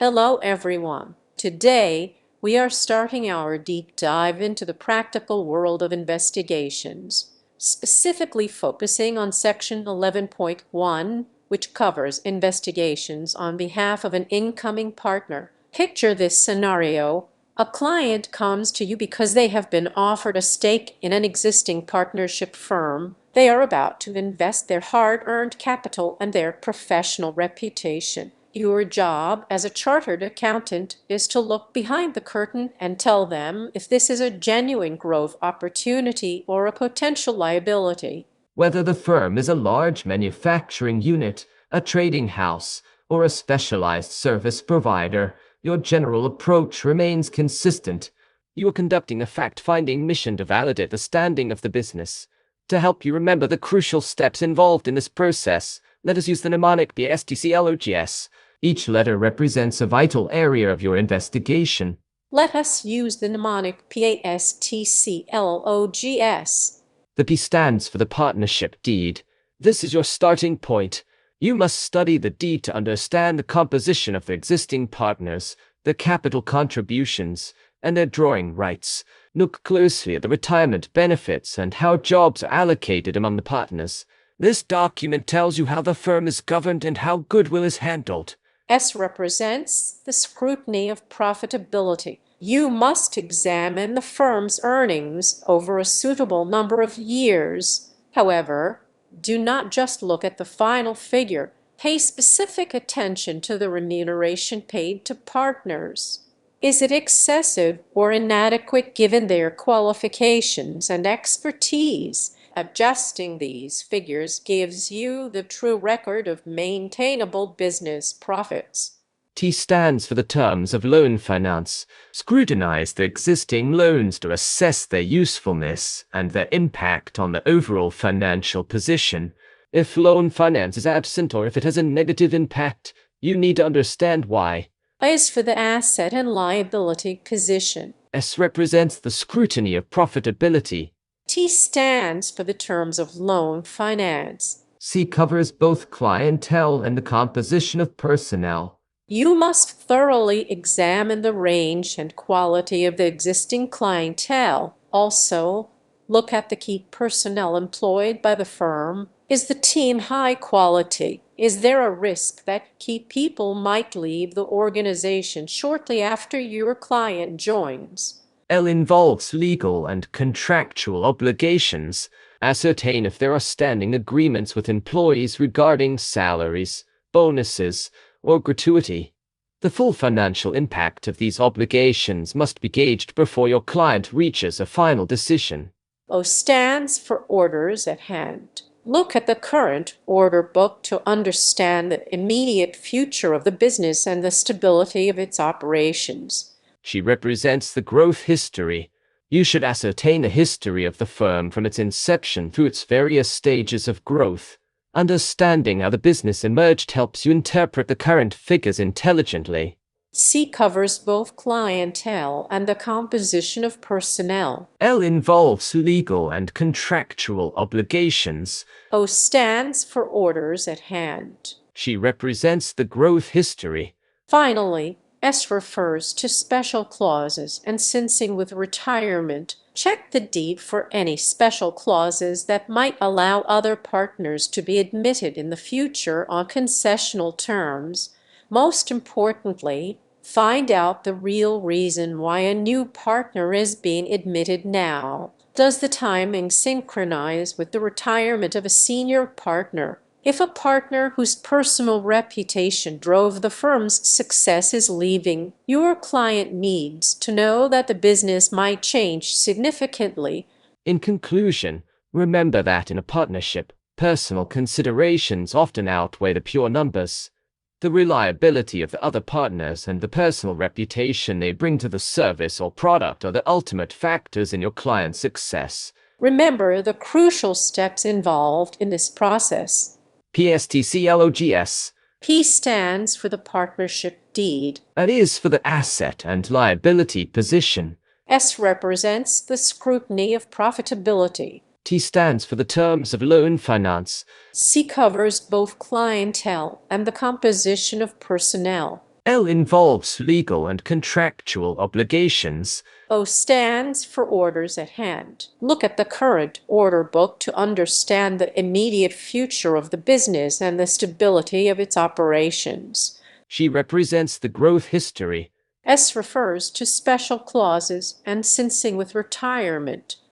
Hello, everyone. Today, we are starting our deep dive into the practical world of investigations, specifically focusing on Section 11.1, which covers investigations on behalf of an incoming partner. Picture this scenario. A client comes to you because they have been offered a stake in an existing partnership firm. They are about to invest their hard-earned capital and their professional reputation. Your job as a chartered accountant is to look behind the curtain and tell them if this is a genuine growth opportunity or a potential liability. Whether the firm is a large manufacturing unit, a trading house, or a specialized service provider, your general approach remains consistent. You are conducting a fact-finding mission to validate the standing of the business. To help you remember the crucial steps involved in this process, let us use the mnemonic PSTCLOGS. Each letter represents a vital area of your investigation. Let us use the mnemonic PASTCLOGS. The P stands for the partnership deed. This is your starting point. You must study the deed to understand the composition of the existing partners, their capital contributions, and their drawing rights. Look closely at the retirement benefits and how jobs are allocated among the partners. This document tells you how the firm is governed and how goodwill is handled. S represents the scrutiny of profitability. You must examine the firm's earnings over a suitable number of years. However, do not just look at the final figure. Pay specific attention to the remuneration paid to partners. Is it excessive or inadequate given their qualifications and expertise? Adjusting these figures gives you the true record of maintainable business profits. T stands for the terms of loan finance. Scrutinize the existing loans to assess their usefulness and their impact on the overall financial position. If loan finance is absent or if it has a negative impact, you need to understand why. A is for the asset and liability position. S represents the scrutiny of profitability. T stands for the terms of loan finance. C covers both clientele and the composition of personnel. You must thoroughly examine the range and quality of the existing clientele. Also, look at the key personnel employed by the firm. Is the team high quality? Is there a risk that key people might leave the organization shortly after your client joins? L involves legal and contractual obligations. Ascertain if there are standing agreements with employees regarding salaries, bonuses, or gratuity. The full financial impact of these obligations must be gauged before your client reaches a final decision. O stands for orders at hand. Look at the current order book to understand the immediate future of the business and the stability of its operations. She represents the growth history. You should ascertain the history of the firm from its inception through its various stages of growth. Understanding how the business emerged helps you interpret the current figures intelligently. C covers both clientele and the composition of personnel. L involves legal and contractual obligations. O stands for orders at hand. She represents the growth history. Finally, S refers to special clauses and syncing with retirement. Check the deed for any special clauses that might allow other partners to be admitted in the future on concessional terms. Most importantly, find out the real reason why a new partner is being admitted now. Does the timing synchronize with the retirement of a senior partner? If a partner whose personal reputation drove the firm's success is leaving, your client needs to know that the business might change significantly. In conclusion, remember that in a partnership, personal considerations often outweigh the pure numbers. The reliability of the other partners and the personal reputation they bring to the service or product are the ultimate factors in your client's success. Remember the crucial steps involved in this process. PSTCLOGS. P stands for the partnership deed. That is for the asset and liability position. S represents the scrutiny of profitability. T stands for the terms of loan finance. C covers both clientele and the composition of personnel. L involves legal and contractual obligations. O stands for orders at hand. Look at the current order book to understand the immediate future of the business and the stability of its operations. She represents the growth history. S refers to special clauses and syncing with retirement.